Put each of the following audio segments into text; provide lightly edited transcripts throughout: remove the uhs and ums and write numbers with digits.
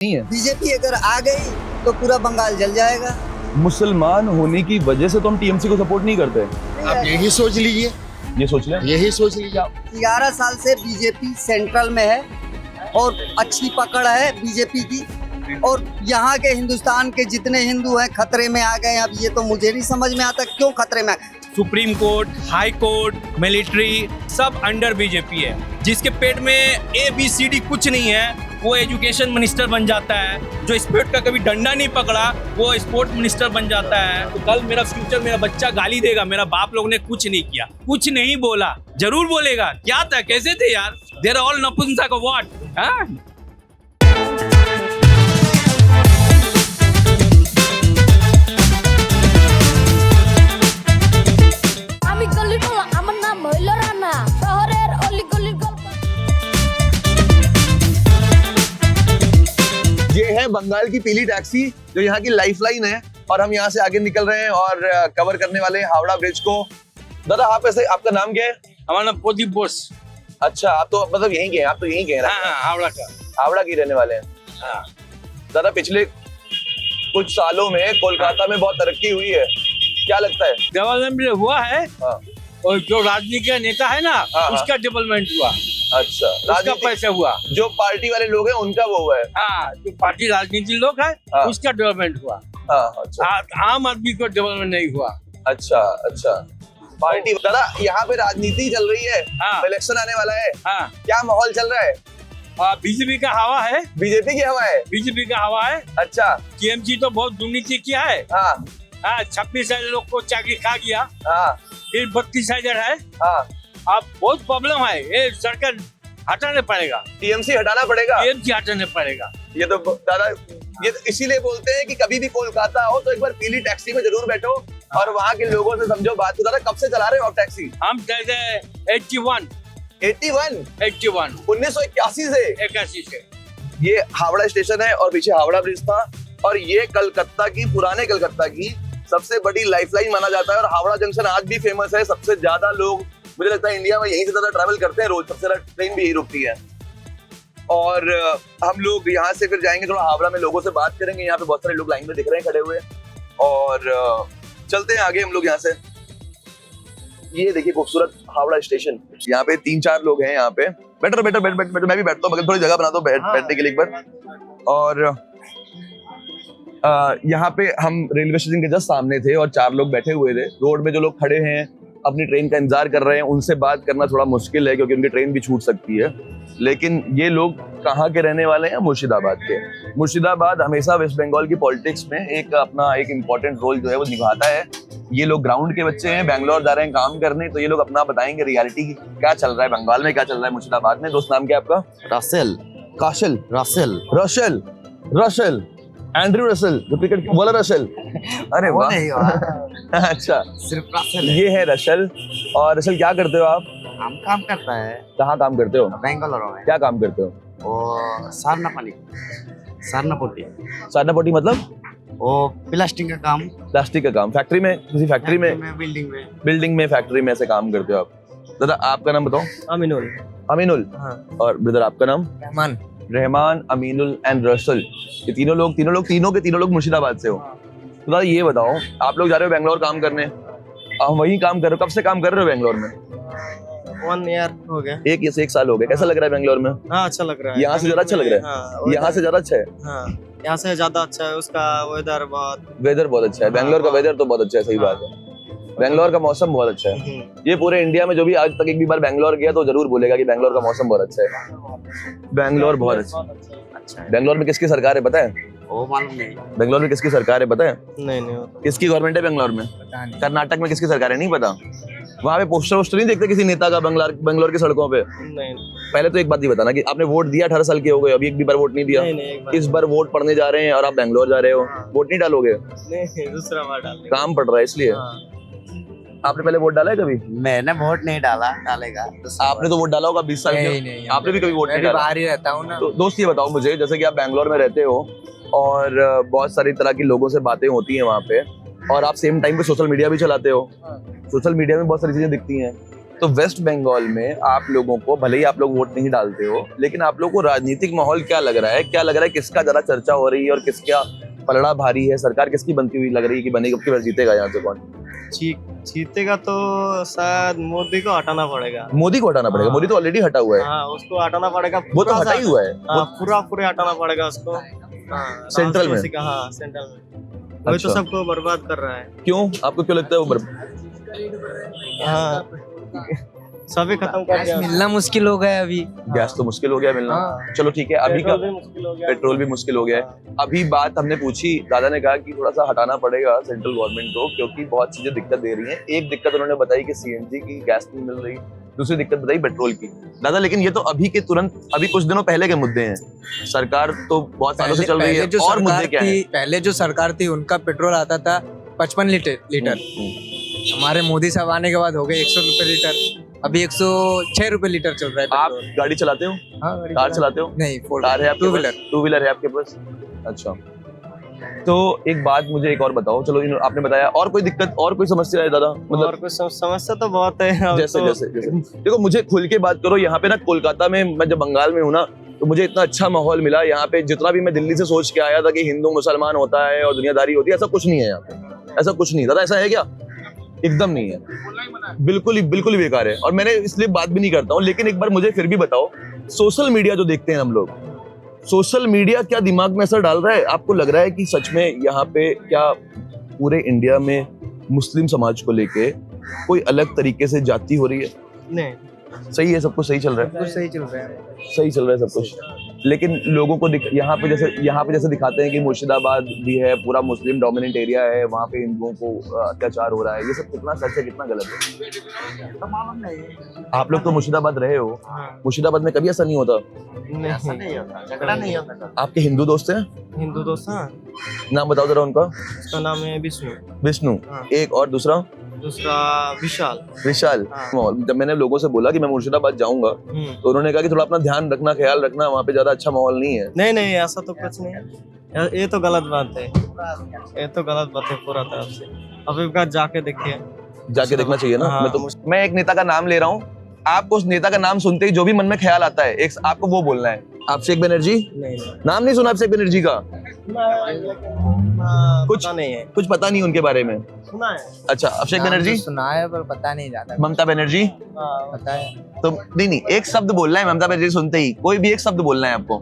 नहीं है। बीजेपी अगर आ गई तो पूरा बंगाल जल जाएगा। मुसलमान होने की वजह से तो हम टीएमसी को सपोर्ट नहीं करते। आप यही सोच लीजिए, ये सोच लें। यही सोच लीजिए। 11 साल से बीजेपी सेंट्रल में है और अच्छी पकड़ है बीजेपी की, और यहाँ के हिंदुस्तान के जितने हिंदू हैं खतरे में आ गए। अब ये तो मुझे नहीं समझ में आता क्यों खतरे में आ गए। Supreme court, high court, military सब अंडर बीजेपी है। जिसके पेट में ABCD कुछ नहीं है वो एजुकेशन मिनिस्टर बन जाता है। जो स्पोर्ट का कभी डंडा नहीं पकड़ा वो स्पोर्ट मिनिस्टर बन जाता है। तो कल मेरा फ्यूचर, मेरा बच्चा गाली देगा, मेरा बाप लोग ने कुछ नहीं किया, कुछ नहीं बोला, जरूर बोलेगा। क्या था, कैसे थे यार? देयर ऑल नपुंसक व्हाट? हाँ, ये है बंगाल की पीली टैक्सी जो यहाँ की लाइफलाइन है, और हम यहाँ से आगे निकल रहे हैं और कवर करने वाले हैं हावड़ा ब्रिज को। दादा आप ऐसे, आपका नाम क्या है? हमारा नाम प्रदीप बोस। अच्छा, आप तो मतलब यहीं के हैं? आप तो यहीं के हैं? हाँ, हावड़ा का। हावड़ा की रहने वाले हैं। हाँ। दादा पिछले कुछ सालों में कोलकाता में बहुत तरक्की हुई है, क्या लगता है? डेवलपमेंट हुआ है। हाँ। और जो राजनीति का नेता है ना, हाँ। उसका डेवलपमेंट हुआ। अच्छा, उसका पैसा हुआ। जो पार्टी वाले लोग हैं उनका वो हुआ है। हाँ, जो पार्टी राजनीति लोग है हाँ। उसका डेवलपमेंट हुआ। हाँ, अच्छा। आम आदमी को डेवलपमेंट नहीं हुआ। अच्छा अच्छा, पार्टी। दादा यहाँ पे राजनीति चल रही है। हाँ। इलेक्शन आने वाला है। हाँ। क्या माहौल चल रहा है? बीजेपी का हवा है। बीजेपी की हवा है। बीजेपी का हवा है। अच्छा। TMC तो बहुत दुर्नीति किया है। हाँ 26,000 लोग को चाकरी खा गया। हाँ फिर 32,000 है। हाँ। अब बहुत प्रॉब्लम है, ये सरकार हटाने पड़ेगा। टीएमसी हटाना पड़ेगा। TMC हटाने पड़ेगा। ये तो दादा, ये तो इसीलिए बोलते हैं कि कभी भी कोलकाता हो तो एक बार पीली टैक्सी में जरूर बैठो और वहाँ के लोगों से समझो बात को। दादा कब से चला रहे हो आप टैक्सी? हम 81 1981 से 81 से। ये हावड़ा स्टेशन है और पीछे हावड़ा ब्रिज था, और ये कलकत्ता की, पुराने कलकत्ता की सबसे बड़ी लाइफलाइन माना जाता है। और हावड़ा जंक्शन आज भी फेमस है। सबसे ज्यादा लोग, मुझे लगता है इंडिया में यहीं से ज्यादा ट्रैवल करते हैं रोज। सबसे ज्यादा ट्रेन भी यही रुकती है। और हम लोग यहाँ से फिर जाएंगे थोड़ा हावड़ा में, लोगों से बात करेंगे। यहाँ पे बहुत सारे लोग लाइन में दिख रहे हैं खड़े हुए, और चलते हैं आगे हम लोग यहाँ से। ये देखिए खूबसूरत हावड़ा स्टेशन। यहाँ पे 3-4 लोग हैं। यहाँ पे बैठो बैठो बैठ बैठ मैं भी बैठता हूँ, थोड़ी जगह बना दो बैठने के लिए एक बार। और यहाँ पे हम रेलवे स्टेशन के जस्ट सामने थे और 4 लोग बैठे हुए थे। रोड में जो लोग खड़े हैं अपनी ट्रेन का इंतजार कर रहे हैं, उनसे बात करना थोड़ा मुश्किल है क्योंकि उनकी ट्रेन भी छूट सकती है। लेकिन ये लोग कहाँ के रहने वाले हैं? मुर्शिदाबाद के। मुर्शिदाबाद हमेशा वेस्ट बंगाल की पॉलिटिक्स में एक इम्पोर्टेंट रोल जो है वो निभाता है। ये लोग ग्राउंड के बच्चे हैं, बैंगलोर जा रहे हैं काम करने, तो ये लोग अपना बताएंगे रियलिटी क्या चल रहा है बंगाल में, क्या चल रहा है मुर्शिदाबाद में। दोस्त नाम क्या है आपका? रसेल। काशिल? Russell. Russell? Russell? Andrew Russell जो क्रिकेट बोला? रसेल? अरे वाह। अच्छा, सिर्फ रसेल। ये है रसेल। और रसेल क्या करते हो आप? हम काम करता है कहाँ काम करते हो? बेंगलोर में। क्या काम करते हो? वो सारनापल्ली, सारनापट्टी। सारनापट्टी मतलब? वो प्लास्टिक का काम। प्लास्टिक का काम। फैक्ट्री में? किसी फैक्ट्री में? बिल्डिंग में फैक्ट्री में ऐसे काम करते हो आप? दादा आपका नाम बताओ। अमीनुल। अमीनुल। हाँ। और ब्रदर आपका नाम? रहमान। Rahman, Aminul and Russell. ये तीनों लोग मुर्शिदाबाद से हो। तो दादा ये बताओ, आप लोग जा रहे हो बैंगलोर काम करने, आप वहीं काम कर रहे हो, कब से काम कर रहे हो बैंगलोर में? 1 ईयर हो गया। एक साल हो गया। कैसा लग रहा है बैंगलोर में? हाँ, अच्छा लग रहा है। यहाँ से ज्यादा अच्छा लग रहा है? हाँ, यहाँ से ज्यादा अच्छा है? हाँ, यहाँ से ज्यादा अच्छा है। उसका वेदर बहुत अच्छा है। बैंगलोर का वेदर तो बहुत अच्छा है, सही बात है। बैंगलोर का मौसम बहुत अच्छा है। ये पूरे इंडिया में जो भी आज तक एक भी बार बैंगलोर गया तो जरूर बोलेगा कि बैंगलोर का मौसम बहुत अच्छा है। बैंगलोर बहुत अच्छा है। बैंगलोर में किसकी सरकार है पता है? वो मालूम नहीं। बैंगलोर में किसकी सरकार है पता है? नहीं। किसकी गवर्नमेंट है बैंगलोर में? कर्नाटक में किसकी सरकार है नहीं पता? वहाँ पे पोस्टर नहीं देखते किसी नेता का बैंगलोर की सड़कों पे? नहीं। पहले तो एक बात ये बताना कि आपने वोट दिया, 18 साल के हो गए, अभी एक भी बार वोट नहीं दिया। इस बार वोट पढ़ने जा रहे हैं और आप बैंगलोर जा रहे हो, वोट नहीं डालोगे? नहीं, दूसरा बार डाल। काम पड़ रहा है इसलिए। आपने पहले वोट डाला है कभी? मैंने वोट नहीं डाला, डालेगा। आपने तो वोट डाला होगा 20 साल के। आपने भी कभी वोट नहीं डाला? बाहर ही रहता हूँ ना। तो दोस्त ये बताओ मुझे, जैसे कि आप बैंगलोर में रहते हो और बहुत सारी तरह की लोगों से बातें होती हैं वहाँ पे, और आप सेम टाइम पे सोशल मीडिया भी चलाते हो। सोशल मीडिया में बहुत सारी चीजें दिखती हैं, तो वेस्ट बंगाल में आप लोगों को, भले ही आप लोग वोट नहीं डालते हो, लेकिन आप लोगों को राजनीतिक माहौल क्या लग रहा है? क्या लग रहा है किसका ज्यादा चर्चा हो रही है और किसका पलड़ा भारी है? सरकार किसकी बनती हुई लग रही है कि बनेगी, अब की बार जीतेगा यहाँ से कौन? जीतेगा तो शायद मोदी को हटाना पड़ेगा। मोदी को हटाना पड़ेगा। हाँ। मोदी तो ऑलरेडी हटा हुआ है। हाँ, उसको हटाना पड़ेगा। वो तो पूरा हटा ही हुआ है। हाँ, पूरा हटाना पड़ेगा उसको। हाँ, सेंट्रल में? हाँ, सेंट्रल में। वही अच्छा। तो सबको बर्बाद कर रहा है। क्यों, आपको क्यों लगता है वो हाँ, सभी खत्म कर दिया। मिलना मुश्किल हो गया अभी। गैस तो मुश्किल हो गया मिलना। चलो ठीक है, अभी का पेट्रोल भी मुश्किल हो गया। पेट्रोल भी मुश्किल हो गया है। अभी बात हमने पूछी, दादा ने कहा कि थोड़ा सा हटाना पड़ेगा सेंट्रल गवर्नमेंट को, क्योंकि बहुत चीजें दिक्कत दे रही हैं। एक दिक्कत उन्होंने बताई कि सीएनजी की गैस नहीं मिल रही, दूसरी दिक्कत बताई पेट्रोल की। दादा लेकिन ये तो अभी के तुरंत, अभी कुछ दिनों पहले के मुद्दे हैं। सरकार तो बहुत सालों से चल रही है, और मुद्दे क्या है? पहले जो सरकार थी उनका पेट्रोल आता था 55 लीटर। हमारे मोदी साहब आने के बाद हो गए 100 रुपए लीटर, अभी 106 रुपए लीटर चल रहा है आप पेट्रोल। गाड़ी चलाते हो? हाँ, कार चलाते हो? नहीं, कार है आपके टू पास? व्हीलर। टू व्हीलर है आपके पास? अच्छा, तो एक बात मुझे एक और बताओ। चलो आपने बताया, और कोई दिक्कत और कोई समस्या है दादा? और मतलब कुछ समस्या तो बहुत है। अब जैसे तो जैसे जैसे देखो, मुझे खुल के बात करो। यहाँ पे ना कोलकाता में, मैं जब बंगाल में हूँ ना, तो मुझे इतना अच्छा माहौल मिला यहाँ पे। जितना भी मैं दिल्ली से सोच के आया था कि हिंदू मुसलमान होता है और दुनियादारी होती है, ऐसा कुछ नहीं है यहाँ पे। ऐसा कुछ नहीं दादा, ऐसा है क्या? एकदम नहीं है, बिल्कुल ही बेकार है। और मैंने इसलिए बात भी नहीं करता हूँ। लेकिन एक बार मुझे फिर भी बताओ, सोशल मीडिया जो देखते हैं हम लोग, सोशल मीडिया क्या दिमाग में असर डाल रहा है? आपको लग रहा है कि सच में यहाँ पे क्या पूरे इंडिया में मुस्लिम समाज को लेके कोई अलग तरीके से जाति हो रही है? नहीं, सही है, सब कुछ सही चल रहा है? कुछ सही चल रहा है। सही चल रहा है सब कुछ। लेकिन लोगों को यहाँ पे जैसे दिखाते हैं कि मुर्शिदाबाद भी है, पूरा मुस्लिम डोमिनेंट एरिया है, वहाँ पे हिंदुओं को अत्याचार हो रहा है। ये सब कितना सच है, कितना गलत है? आप लोग तो मुर्शिदाबाद रहे हो, मुर्शिदाबाद में कभी ऐसा नहीं होता? नहीं होता, झगड़ा नहीं होता। आपके हिंदू दोस्त हैं? हिंदू दोस्त, हाँ, नाम बताओ जरा उनका। उसका नाम है विष्णु। विष्णु, हाँ। एक और दूसरा दूसरा विशाल। विशाल। हाँ। जब मैंने लोगों से बोला कि मैं मुर्शिदाबाद जाऊंगा, तो उन्होंने कहा कि थोड़ा अपना ध्यान रखना, ख्याल रखना, वहाँ पे ज्यादा अच्छा माहौल नहीं है। नहीं, ऐसा तो कुछ नहीं है। ये तो गलत बात है, ये तो गलत बात है पूरा तरफ से। अब एक बार जाके देखिए, जाके देखना चाहिए ना। हाँ। मैं एक नेता का नाम ले रहा हूँ, आपको उस नेता का नाम सुनते ही जो भी मन में ख्याल आता है, एक आपको वो बोलना है। अभिषेक बनर्जी? नहीं, नाम नहीं सुना अभिषेक बनर्जी का? कुछ नहीं है, कुछ पता नहीं उनके बारे में? सुना है। अच्छा, अभिषेक बनर्जी? सुना है पर पता नहीं ज्यादा। ममता बनर्जी? पता है। तो नहीं, एक शब्द बोलना है ममता बनर्जी सुनते ही, कोई भी एक शब्द बोलना है आपको।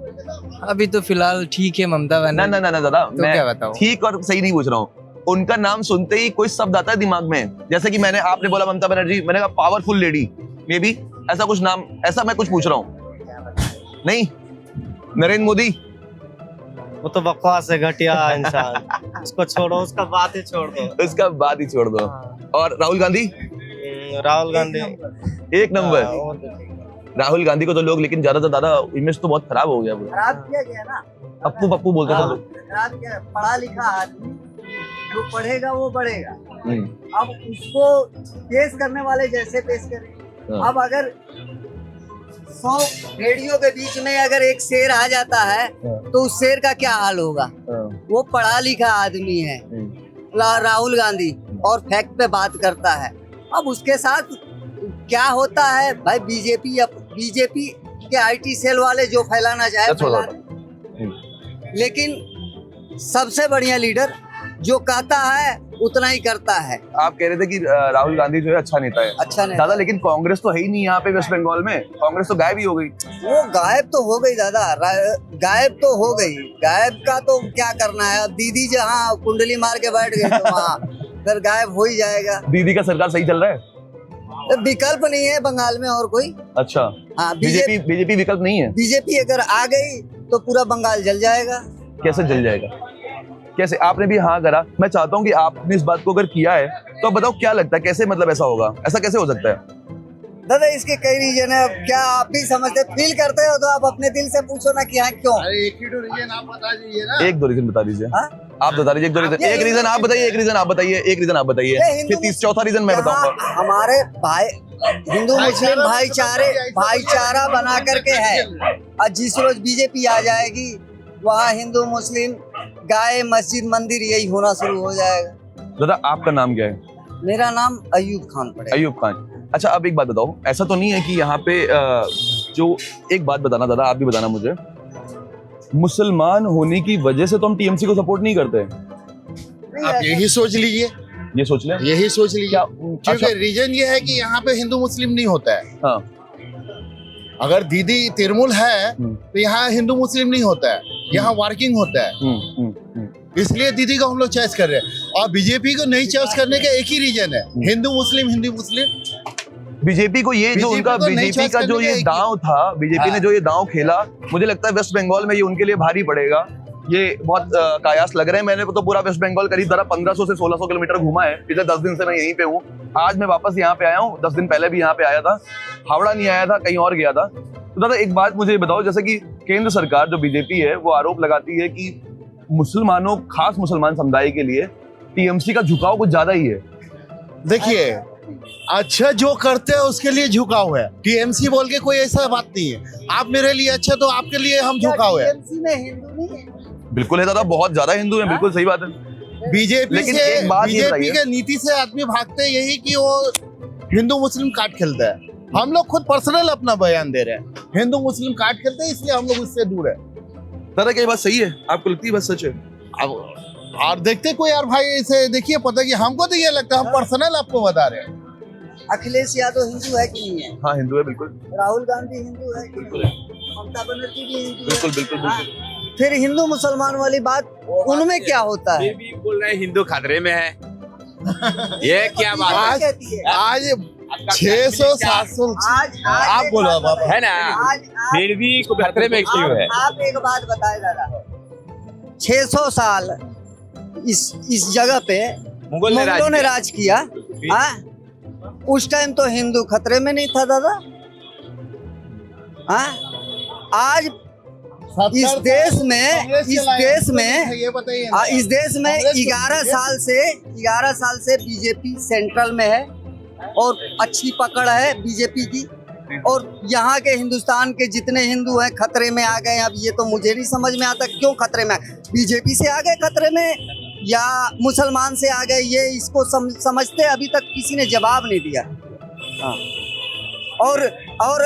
अभी तो फिलहाल ठीक है ममता बनर्जी। ना दादा, तो मैं क्या बताऊं? ठीक और सही नहीं पूछ रहा हूँ। उनका नाम सुनते ही कोई शब्द आता है दिमाग में, जैसे कि आपने बोला ममता बनर्जी, मैंने कहा पावरफुल लेडी, मे बी ऐसा कुछ नाम, ऐसा मैं कुछ पूछ रहा हूँ। नहीं, नरेंद्र मोदी? वो तो बकवास है, घटिया इंसान। उसको छोड़ो, उसका बात ही छोड़ दो। उसका बात ही छोड़ दो। और राहुल गांधी? राहुल गांधी एक नंबर। वो तो ठीक है। राहुल गांधी को तो लोग, लेकिन ज्यादातर दादा इमेज तो बहुत खराब हो गया। खराब किया गया ना, पप्पू पप्पू बोलते थे लोग। खराब किया। पढ़ा लिखा आदमी जो पढ़ेगा वो बढ़ेगा। हम्म। अब उसको पेश करने वाले जैसे पेश करें। हाँ। अब अगर 100 रेडियो के बीच में अगर एक शेर आ जाता है, तो उस शेर का क्या हाल होगा? वो पढ़ा लिखा आदमी है, राहुल गांधी, और फैक्ट पे बात करता है। अब उसके साथ क्या होता है भाई? बीजेपी के आईटी सेल वाले जो फैलाना चाहे फैला रहे। लेकिन सबसे बढ़िया लीडर जो कहता है उतना ही करता है। आप कह रहे थे कि राहुल गांधी जो है अच्छा नेता है। अच्छा नेता दादा, लेकिन कांग्रेस तो है ही नहीं यहाँ पे वेस्ट बंगाल में। कांग्रेस तो गायब ही हो गई। वो गायब तो हो गई दादा, गायब तो हो गई। गायब का तो क्या करना है? अब दीदी जहाँ कुंडली मार के बैठ गए तो वहाँ फिर गायब हो ही जाएगा। दीदी का सरकार सही चल रहा है? विकल्प नहीं है बंगाल में और कोई। अच्छा, हाँ, बीजेपी विकल्प नहीं है। बीजेपी अगर आ गई तो पूरा बंगाल जल जाएगा। कैसे जल जाएगा? कैसे? आपने भी हाँ करा। मैं चाहता हूँ कि आपने इस बात को अगर किया है तो बताओ क्या लगता है, कैसे मतलब ऐसा होगा? ऐसा कैसे हो सकता है? दादा इसके कई रीजन है। अब क्या आप भी समझते, फील करते हो तो आप अपने दिल से पूछो ना कि हाँ क्यों। एक ही दो रीजन आप बता दीजिए ना। एक दो रीजन बता दीजिए। हाँ? आप बता दीजिए एक दो रीजन। एक रीजन आप बताइए, एक रीजन आप बताइए, एक रीजन आप बताइए, फिर चौथा रीजन मैं बताऊंगा। हमारे भाई हिंदू मुस्लिम भाईचारा बना करके है, और जिस रोज बीजेपी आ जाएगी वहाँ हिंदू मुस्लिम, गाय, मस्जिद, मंदिर यही होना शुरू हो जाएगा। दादा आपका नाम क्या है? मेरा नाम अयूब खान पड़ेगा। अयूब खान। अच्छा अब एक बात बताओ, ऐसा तो नहीं है कि यहाँ पे जो एक बात बताना दादा, आप भी बताना मुझे, मुसलमान होने की वजह से तो हम टीएमसी को सपोर्ट नहीं करते। आप यही सोच लीजिए, ये सोच लें यही सोच लीजिए। क्या? क्योंकि अच्छा, रीजन ये है कि यहाँ पे हिंदू मुस्लिम नहीं होता है। हाँ अगर दीदी तिरमुल है तो यहाँ हिंदू मुस्लिम नहीं होता है, यहाँ वर्किंग होता है। इसलिए दीदी को हम लोग चॉइस कर रहे हैं। और बीजेपी को नहीं चॉइस करने का एक ही रीजन है, हिंदू मुस्लिम हिंदू मुस्लिम। बीजेपी को ये जो बीजेपी उनका को नहीं बीजेपी चॉइस का जो करने ये का एक- दांव था, बीजेपी ने जो ये दांव खेला, मुझे लगता है वेस्ट बंगाल में ये उनके लिए भारी पड़ेगा। ये बहुत कायास लग रहे हैं। मैंने तो पूरा वेस्ट बंगाल करीब 1500 से 1600 किलोमीटर घूमा है। पिछले 10 दिन से मैं यहीं पे हूँ। आज मैं वापस यहाँ पे आया हूँ, 10 दिन पहले भी यहाँ पे आया था, हावड़ा नहीं आया था, कहीं और गया था। तो दादा एक बात मुझे बताओ, जैसे कि केंद्र सरकार जो बीजेपी है वो आरोप लगाती है कि मुसलमानों, खास मुसलमान समुदाय के लिए टीएमसी का झुकाव कुछ ज्यादा ही है। देखिए, अच्छा जो करते हैं उसके लिए झुकाव है। टीएमसी बोल के कोई ऐसा बात नहीं है। आप मेरे लिए अच्छा तो आपके लिए हम झुकाव है। टीएमसी में हिंदू नहीं है। बिल्कुल है दादा, बहुत ज्यादा हिंदू हैं, बिल्कुल सही बात है। बीजेपी लेकिन से, एक बात ये बीजेपी बताइए, के नीति से आदमी भागते हैं यही कि वो हिंदू मुस्लिम काट खेलता है। हम लोग खुद पर्सनल अपना बयान दे रहे हैं, हिंदू मुस्लिम काट खेलते हैं, इसलिए हम लोग उससे दूर है। दादा क्या ये बात सही है? आपको लगती है बात सच है? अब और देखते कोई यार भाई इसे देखिए, पता कि हमको तो ये लगता है, हम पर्सनल आपको बता रहे हैं। अखिलेश यादव हिंदू है कि नहीं है? हाँ हिंदू है बिल्कुल, राहुल गांधी हिंदू है कि नहीं? ममता बनर्जी भी हिंदू है। बिल्कुल बिल्कुल हाँ। बिल्कुल। फिर हिंदू मुसलमान वाली बात उनमें क्या होता है? ये भी बोल रहे हैं हिंदू खतरे में है। ये क्या बात है? आज कहती है? आज 600-700 आज आप एक बोलो बात अब आप। बताइए। है ना? आज फिर भी खतरे में क्यों है? आप एक बात बताए दादा, 600 साल इस जगह पे मुगलों ने राज किया। हाँ? उस टाइम तो हिंदू खतरे में नहीं था दादा। हाँ? आज इस देश में ये बताइए ना। इस देश में कांग्रेस को 11 साल से बीजेपी सेंट्रल में है और अच्छी पकड़ है बीजेपी की। और यहाँ के हिंदुस्तान के जितने हिंदू हैं खतरे में आ गए। अब ये तो मुझे नहीं समझ में आता क्यों खतरे में, बीजेपी से आ गए खतरे में या मुसलमान से आ गए, ये इसको समझते अभी तक किसी ने जवाब नहीं दिया। हाँ। और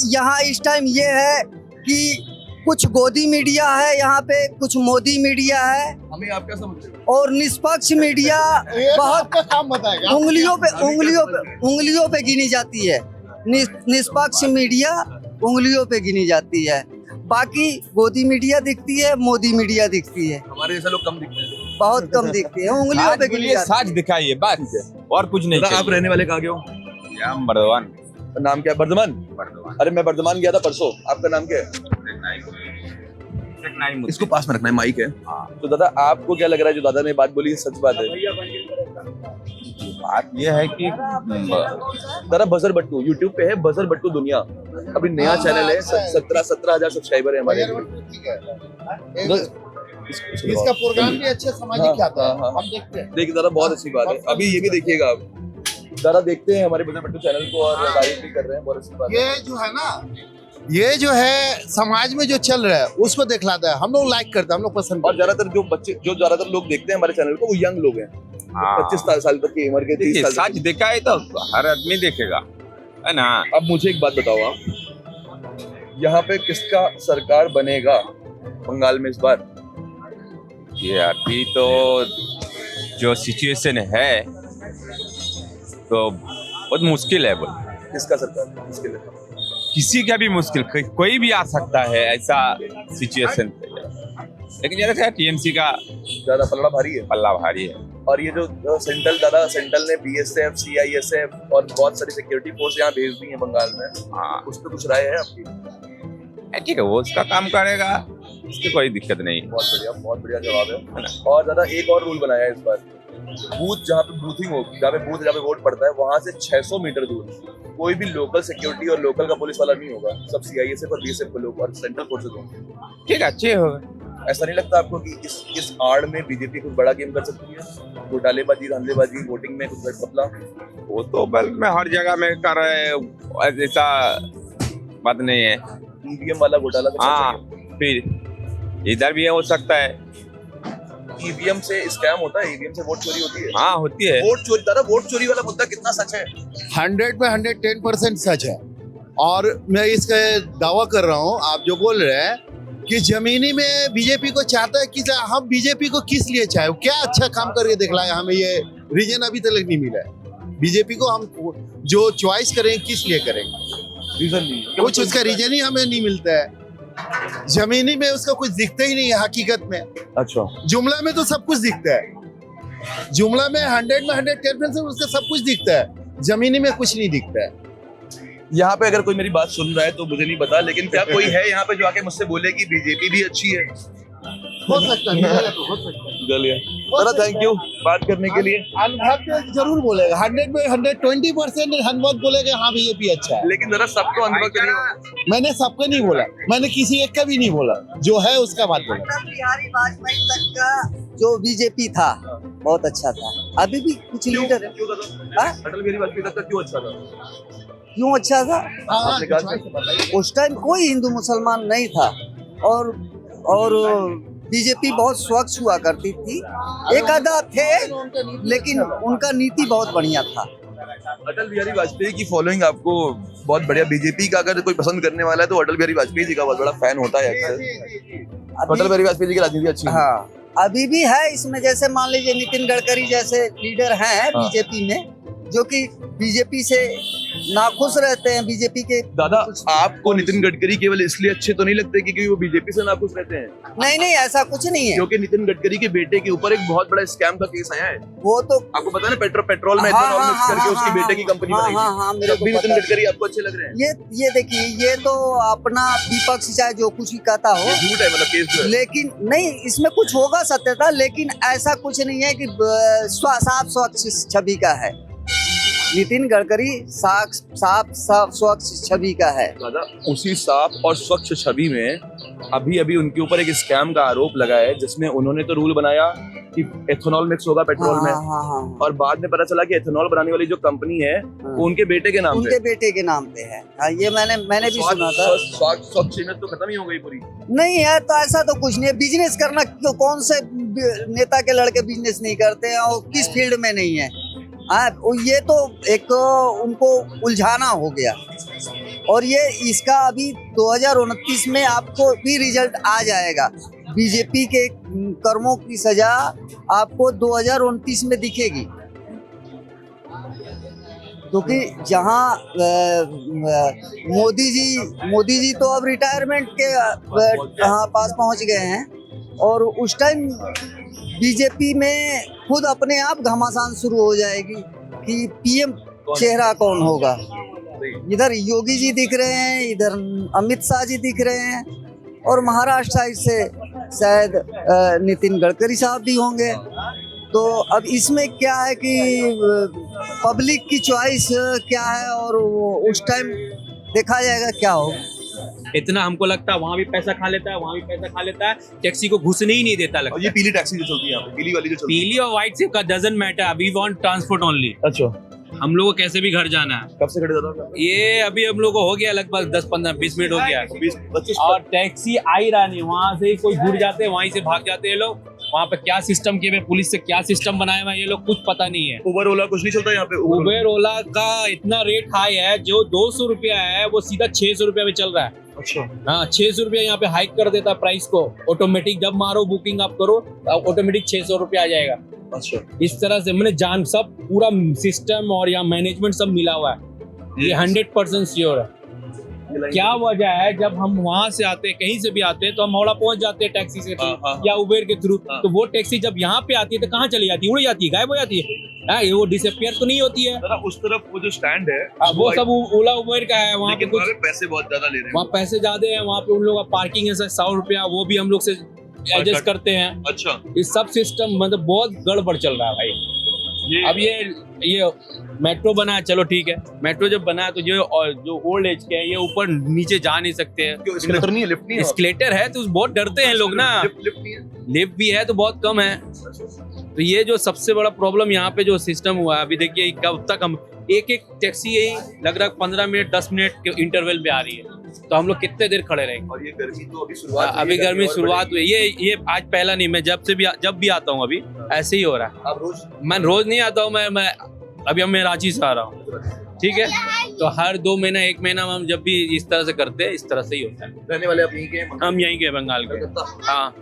यहाँ इस टाइम ये है कि कुछ गोदी मीडिया है यहाँ पे, कुछ मोदी मीडिया है हमें आप क्या समझते हैं? और निष्पक्ष मीडिया ये बहुत आपका काम बताएगा। उंगलियों पे गिनी जाती है। निष्पक्ष मीडिया उंगलियों पे गिनी जाती है। बाकी गोदी मीडिया दिखती है, मोदी मीडिया दिखती है, हमारे जैसे लोग कम दिखते हैं। बहुत कम दिखती है, उंगलियों पे गिनी जाती साज दिखाइए बस, और कुछ नहीं दादा आप रहने वाले कहाँ के हो? हम बर्दवान। नाम क्या है? बर्धमान। अरे मैं बर्धमान गया था परसों। आपका नाम क्या है? इसको पास में रखना है, माइक है। तो दादा आपको क्या लग रहा है जो दादा ने बात बोली सच बात है? बात यह है कि दादा बजर बट्टू यूट्यूब पे है, बजर बट्टू दुनिया अभी नया चैनल है। 17,000 सब्सक्राइबर है हमारे। ठीक है। तो इसका प्रोग्राम भी अच्छे सामाजिक आता है, हाँ। हम देखते हैं। देखिए दादा बहुत अच्छी बात है। अभी ये भी देखिएगा आप, दादा देखते हैं हमारे बजर बट्टू चैनल को और तारीफ भी कर रहे हैं, बहुत अच्छी बात है। ये जो है ना, ये जो है समाज में जो चल रहा है उसको दिखलाता है। हम लोग लाइक करते हैं, हम लोग पसंद और ज्यादातर जो बच्चे, जो ज्यादातर लोग देखते हैं हमारे चैनल को, वो यंग लोग हैं। 25 साल तक की उम्र के, 30 साल साज तक। देखा है तो हर आदमी देखेगा, है ना? अब मुझे एक बात बताओ, आप यहाँ पे किसका सरकार बनेगा बंगाल में इस बार? ये अभी तो जो सिचुएशन है तो बहुत मुश्किल है। बोल किसका सरकार मुश्किल है? किसी का भी मुश्किल, कोई भी आ सकता है ऐसा सिचुएशन पे। लेकिन जरा सा टीएमसी का ज्यादा पलड़ा भारी है। पल्ला भारी है। और ये जो सेंट्रल, दादा सेंट्रल ने बीएसएफ, सीआईएसएफ और बहुत सारी सिक्योरिटी फोर्स यहाँ भेज दी है बंगाल में, हाँ उस पर कुछ राय है आपकी? ठीक है, वो उसका काम करेगा, उसकी कोई दिक्कत नहीं। बहुत बढ़िया जवाब है। और दादा एक और रूल बनाया है इस बार, बूथ जहाँ पे बूथिंग होगी, जहाँ पे वोट पड़ता है, वहां से 600 मीटर दूर कोई भी लोकल सिक्योरिटी और लोकल का पुलिस वाला नहीं होगा। सब सीआईएसएफ और बीएसएफ के लोग और सेंट्रल फोर्सेज होंगे। ठीक है, अच्छे होगा। ऐसा नहीं लगता आपको कि इस आड़ में बीजेपी कुछ बड़ा गेम कर सकती है? घोटालेबाजी, धंधेबाजी, वोटिंग में कुछ घपला? वो तो बल में हर जगह में कर रहे हैं, ऐसा बात नहीं है। ईवीएम वाला घोटाला तो हाँ, फिर इधर भी हो सकता है। ईवीएम से स्कैम होता है, ईवीएम से वोट चोरी होती है? हाँ होती है। वोट चोरी, दादा वोट चोरी वाला मुद्दा कितना सच है? 100 में 110% सच है। और मैं इसका दावा कर रहा हूँ, आप जो बोल रहे हैं कि जमीनी में बीजेपी को चाहता है कि हम बीजेपी को किस लिए चाहे, क्या अच्छा काम करके दिखलाए, हमें ये रीजन अभी तक नहीं मिला है। बीजेपी को हम जो चॉइस करें किस लिए करेंगे, रीजन नहीं है। कुछ उसका रीजन ही हमें नहीं मिलता है। जमीनी में उसका कुछ दिखता ही नहीं है हकीकत में। अच्छा, जुमला में तो सब कुछ दिखता है, जुमला में 100 में 110% उसका सब कुछ दिखता है, जमीनी में कुछ नहीं दिखता है। यहाँ पे अगर कोई मेरी बात सुन रहा है तो मुझे नहीं पता, लेकिन क्या कोई है यहाँ पे जो आके मुझसे बोले कि बीजेपी भी अच्छी है? हो सकता है, हो सकता है। चलिए दादा, थैंक यू बात करने के लिए। अनुभव तो जरूर बोलेगा, 100 में 120% अनुभव बोलेगा हाँ बीजेपी अच्छा है। लेकिन जरा सबको अनुभव तो नहीं होगा। मैंने सबका नहीं बोला, मैंने किसी एक का भी नहीं बोला, जो है उसका बात बोला। अटल बिहारी वाजपेयी तक का जो बीजेपी था बहुत अच्छा था। अभी भी कुछ लीडर है। क्यों दादा? हाँ? अटल बिहारी वाजपेयी तक का क्यों अच्छा था? क्यों अच्छा था? आपने कहा उस टाइम कोई हिंदू मुसलमान नहीं था, और बीजेपी बहुत स्वच्छ हुआ करती थी। एक आधा थे, लेकिन उनका नीति बहुत बढ़िया था। अटल बिहारी वाजपेयी की फॉलोइंग आपको बहुत बढ़िया, बीजेपी का अगर कोई पसंद करने वाला है तो अटल बिहारी वाजपेयी जी का बहुत बड़ा फैन होता है अक्सर। अटल बिहारी वाजपेयी जी की राजनीति अच्छी है। हाँ, अभी भी है इसमें। जैसे मान लीजिए नितिन गडकरी जैसे लीडर हैं बीजेपी में, जो कि बीजेपी से नाखुश रहते हैं। बीजेपी के दादा, आपको नितिन गडकरी केवल इसलिए अच्छे तो नहीं लगते क्योंकि वो बीजेपी से नाखुश रहते हैं? नहीं नहीं, ऐसा कुछ नहीं है। क्योंकि नितिन गडकरी के बेटे के ऊपर एक बहुत बड़ा स्कैम का केस आया है। वो तो आपको पता है ना, पेट्रोल में इथेनॉल मिक्स करके उसकी बेटे की कंपनी बनाई थी। मेरे को भी नितिन पता है। गडकरी आपको अच्छे लग रहे हैं? ये देखिए, ये तो अपना विपक्ष चाहे जो कुछ ही कहता हो, ये झूठ है, मतलब केस जो है। लेकिन नहीं, इसमें कुछ होगा सत्यता, लेकिन ऐसा कुछ नहीं है कि साफ स्वच्छ छवि का है। नितिन गडकरी साफ स्वच्छ छवि का है। दादा, उसी साफ और स्वच्छ छवि में अभी उनके ऊपर एक स्कैम का आरोप लगा है, जिसमें उन्होंने तो रूल बनाया कि एथेनॉल मिक्स होगा पेट्रोल में, और बाद में पता चला कि एथेनॉल बनाने वाली जो कंपनी है वो उनके बेटे के नाम पे, उनके बेटे के नाम पे है। हाँ, ये मैंने भी सुना था। स्वच्छ इमेज तो खत्म ही हो गई पूरी। नहीं है तो ऐसा तो कुछ नहीं है। बिजनेस करना तो कौन से नेता के लड़के बिजनेस नहीं करते हैं, और किस फील्ड में नहीं है। ये तो एक उनको उलझाना हो गया, और ये इसका अभी 2029 में आपको भी रिजल्ट आ जाएगा। बीजेपी के कर्मों की सजा आपको 2029 में दिखेगी, क्योंकि जहां मोदी जी तो अब रिटायरमेंट के पास पहुंच गए हैं, और उस टाइम बीजेपी में खुद अपने आप घमासान शुरू हो जाएगी कि पीएम चेहरा कौन होगा। इधर योगी जी दिख रहे हैं, इधर अमित शाह जी दिख रहे हैं, और महाराष्ट्र साइड से शायद नितिन गडकरी साहब भी होंगे। तो अब इसमें क्या है कि पब्लिक की चॉइस क्या है, और उस टाइम देखा जाएगा क्या होगा। इतना हमको लगता है वहाँ भी पैसा खा लेता है, वहाँ भी पैसा खा लेता है, टैक्सी को घुसने ही नहीं देता लगता। और ये पीली टैक्सी जो चलती है यहाँ पे, पीली वाली जो चलती है। पीली और व्हाइट से का doesn't matter, we want transport only. अच्छा, हम लोग को कैसे भी घर जाना है। कब से खड़े दादा? ये अभी हम लोग को हो गया लगभग 10-15-20 मिनट हो गया, 20-25। और टैक्सी आ ही रहा नहीं। वहाँ से ही कोई घुर जाते हैं, वहीं से भाग जाते हैं लोग। वहाँ पे क्या सिस्टम किए हुए, पुलिस से क्या सिस्टम बनाया हुआ है, ये लोग कुछ पता नहीं है। उबर ओला कुछ नहीं चलता यहाँ पे? उबेर ओला का इतना रेट हाई है, जो 200 रुपया है वो सीधा 600 रुपया में चल रहा है। अच्छा, हाँ, 600 रुपया यहाँ पे हाइक कर देता है प्राइस को। ऑटोमेटिक जब मारो, बुकिंग आप करो, ऑटोमेटिक 600 रुपया आ जाएगा। अच्छा, इस तरह से मैंने जान सब पूरा सिस्टम और यहाँ मैनेजमेंट सब मिला हुआ है। ये 100% श्योर है। क्या वजह है, जब हम वहां से आते हैं, कहीं से भी आते हैं, तो हम हावड़ा पहुंच जाते हैं टैक्सी के थ्रू या उबेर के थ्रू, तो वो टैक्सी जब यहाँ पे आती है तो कहाँ चली जाती है? उड़ जाती है, गायब हो जाती है। वो डिसअपियर तो नहीं होती है। उस तरफ वो जो स्टैंड है वो सब ओला उबेर का है। वहाँ पे कुछ पैसे बहुत ज्यादा ले रहे हैं। वहाँ पैसे ज्यादा है। वहाँ पे उन लोग का पार्किंग है 100 रुपया, वो भी हम लोग से एडजस्ट करते हैं। अच्छा, इस सब सिस्टम मतलब बहुत गड़बड़ चल रहा है भाई। अब ये मेट्रो बना है, चलो ठीक है। मेट्रो जब बना है तो जो ओल्ड एज के हैं ये ऊपर नीचे जा नहीं सकते हैं। एस्केलेटर नहीं है, लिफ्ट नहीं है? एस्केलेटर है तो बहुत डरते हैं लोग ना। लिफ्ट नहीं है? लिफ्ट भी है तो बहुत कम है। तो ये जो सबसे बड़ा प्रॉब्लम यहाँ पे जो सिस्टम हुआ है, अभी देखिए कब तक हम एक टैक्सी यही लग रहा है 15 मिनट 10 मिनट के इंटरवल पे आ रही है। तो हम लोग कितने देर खड़े रहेंगे। और ये गर्मी तो अभी शुरुआत हुई है, अभी गर्मी और शुरुआत बढ़ेगी। हुई ये आज पहला नहीं, मैं जब भी आता हूँ अभी ऐसे ही हो रहा है। आप रोज मैं रोज नहीं आता हूँ, मैं अभी मैं रांची से आ रहा हूँ, ठीक है। तो हर 2 महीना 1 महीना में हम जब भी इस तरह से करते हैं, इस तरह से ही होता है। रहने वाले आप यहीं के हैं? हम यहीं के बंगाल के। कलकत्ता। हाँ,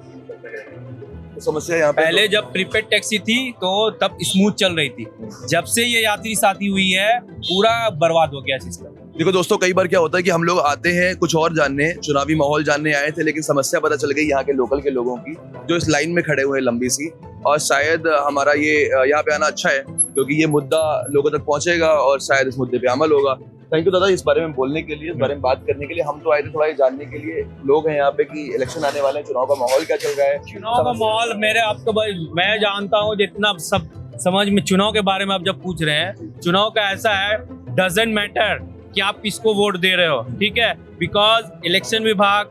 तो समस्या यहाँ पे पहले जब प्रीपेड टैक्सी थी तो तब स्मूथ चल रही थी। जब से ये यात्री साथी हुई है पूरा बर्बाद हो गया सिस्टम। देखो दोस्तों, कई बार क्या होता है कि हम लोग आते हैं कुछ और जानने, चुनावी माहौल जानने आए थे, लेकिन समस्या पता चल गई यहाँ के लोकल के लोगों की, जो इस लाइन में खड़े हुए हैं लंबी सी। और शायद हमारा ये यहाँ पे आना अच्छा है, क्योंकि ये मुद्दा लोगों तक पहुंचेगा और शायद इस मुद्दे पे अमल होगा। थैंक यू दादा इस बारे में बोलने के लिए, इस बारे में बात करने के लिए। हम तो आए थे थोड़ा ये जानने के लिए, लोग हैं यहाँ पे कि इलेक्शन आने वाले हैं, चुनाव का माहौल क्या चल रहा है। चुनाव का माहौल मेरे आपको भाई मैं जानता हूँ जितना सब समझ में, चुनाव के बारे में आप जब पूछ रहे हैं, चुनाव का ऐसा है, डजंट मैटर कि आप किसको वोट दे रहे हो, ठीक है। बिकॉज इलेक्शन विभाग,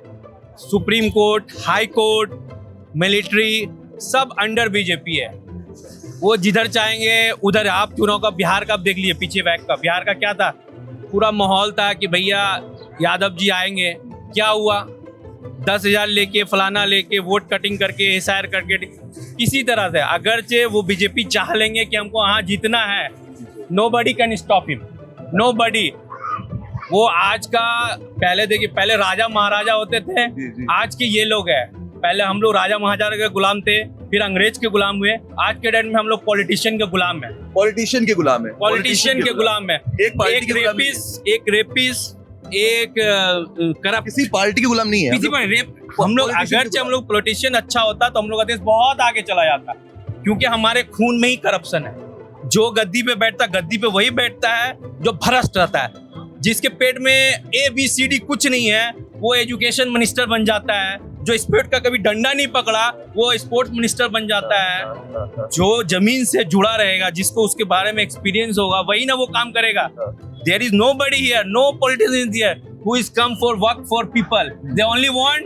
supreme court, high court, military सब अंडर बीजेपी है। वो जिधर चाहेंगे उधर। आप चुनाव का बिहार का देख लिए, पीछे बैक का बिहार का क्या था, पूरा माहौल था कि भैया यादव जी आएंगे। क्या हुआ, 10,000 लेके फलाना लेके वोट कटिंग करके एसआईआर करके किसी तरह से, अगरचे वो बीजेपी चाह लेंगे कि हमको यहाँ जीतना है, nobody can stop him, nobody. वो आज का, पहले देखिए, पहले राजा महाराजा होते थे, आज के ये लोग हैं। पहले हम लोग राजा महाराजा के गुलाम थे, फिर अंग्रेज के गुलाम हुए। आज के डेट में हम लोग पॉलिटिशियन के गुलाम हैं। पॉलिटिशियन के गुलाम है, पॉलिटिशियन के गुलाम है। एक पार्टी के गुलाम नहीं है। एक रेपिस्ट, एक करप्ट, किसी पार्टी के गुलाम नहीं है। किसी पर रेप। हम लोग अगरचे हम लोग पॉलिटिशियन अच्छा होता तो हम लोग का देश बहुत आगे चला जाता, क्योंकि हमारे खून में ही करप्शन है। जो गद्दी पे बैठता, गद्दी पे वही बैठता है जो भ्रष्ट रहता है। जिसके पेट में ABCD कुछ नहीं है, वो एजुकेशन मिनिस्टर बन जाता है। जो स्पोर्ट का कभी डंडा नहीं पकड़ा, वो स्पोर्ट्स मिनिस्टर बन जाता है। जो जमीन से जुड़ा रहेगा, जिसको उसके बारे में एक्सपीरियंस होगा, वही ना वो काम करेगा। There is nobody here, no politician here who is come for work for people. They only want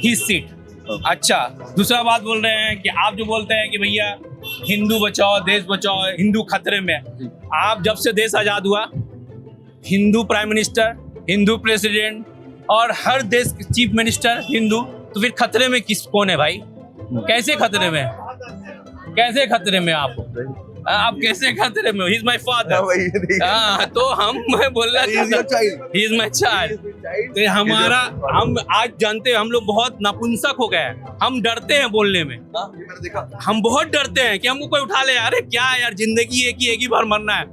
his seat. अच्छा, दूसरा बात बोल रहे हैं कि आप जो बोलते हैं कि भैया हिंदू बचाओ, देश बचाओ, हिंदू खतरे में। आप जब से देश आजाद हुआ, Hindu prime minister, Hindu president और हर देश के चीफ मिनिस्टर हिंदू, तो फिर खतरे में कौन है भाई? कैसे खतरे में, कैसे खतरे में आप कैसे खतरे में? He is my father. हाँ, तो मैं बोल रहा था, ही इज माय चाइल्ड। तो हमारा, हम आज जानते हैं हम लोग बहुत नापुंसक हो गए हैं। हम डरते हैं बोलने में, हम बहुत डरते हैं कि हमको कोई उठा ले। अरे क्या है यार, जिंदगी एक ही बार मरना है,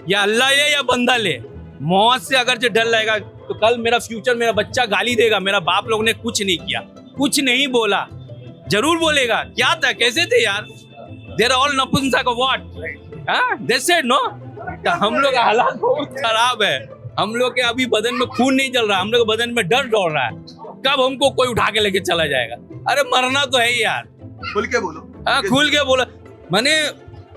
या अल्लाह ले या बंदा ले। मौत से अगर जो डर लगेगा तो कल मेरा फ्यूचर, मेरा बच्चा गाली देगा, मेरा बाप लोग ने कुछ नहीं किया, कुछ नहीं बोला, जरूर बोलेगा क्या था, कैसे थे यार, देर ऑल नपुंसक व्हाट, दे सेड नो। हम लोग का हालात बहुत खराब है। हम लोग के अभी बदन में खून नहीं चल रहा, हम लोग के बदन में डर दौड़ रहा है, कब हमको कोई उठा के लेके चला जाएगा। अरे मरना तो है ही यार, खुल के बोलो। हाँ, खुल के बोलो। मैंने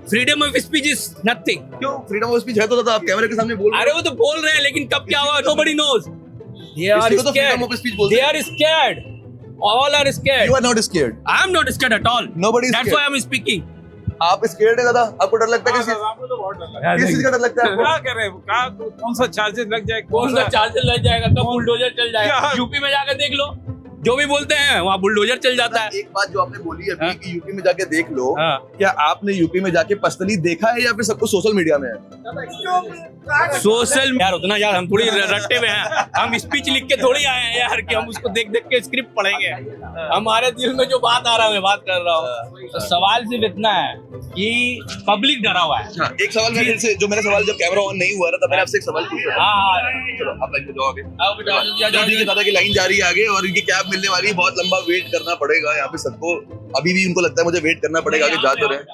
freedom of speech is nothing. क्यों फ्रीडम ऑफ स्पीच है तो दादा, आप कैमरे के सामने बोल रहे अरे वो तो बोल रहे हैं, लेकिन कब क्या हुआ नोबडी नोज। They are इसलिए तो freedom of scared. speech बोलते They हैं। are scared. All are scared. You are not scared. I am not scared at all. Nobody is That's scared. why I am speaking. आप scared है दादा? आपको डर लगता है किस चीज का डर लगता है? क्या कर रहे हैं? कौन सा चार्जेस लग जाए, कौन सा चार्जर लग जाएगा, कब बुलडोजर चल जाएगा। यूपी में जाकर देख लो, जो भी बोलते हैं वहाँ बुलडोजर चल जाता है। एक बात जो आपने बोली अभी कि यूपी में जाके देख लो, हाँ। क्या आपने यूपी में जाके पर्सनली देखा है या फिर सब कुछ सोशल मीडिया में है? सोशल यार उतना यार हम थोड़ी रट्टे में हैं। हम स्पीच लिख के थोड़ी आए हैं यार कि हम उसको देख देख के स्क्रिप्ट पढ़ेंगे। हमारे दिल में जो बात आ रहा है मैं बात कर रहा हूँ। तो सवाल सिर्फ इतना है कि पब्लिक डरा हुआ है। हाँ, एक सवाल मेरे से, जो मेरा सवाल जब कैमरा ऑन नहीं हुआ था तब मैंने आपसे एक सवाल पूछा। हाँ, चलो आप लाइन पे जाओ आगे। दादा की लाइन जा रही है आगे और इनकी कैब मिलने वाली है। बहुत लंबा वेट करना पड़ेगा यहाँ पे सबको, अभी भी उनको लगता है मुझे वेट करना पड़ेगा, आगे जा तो रहे हैं।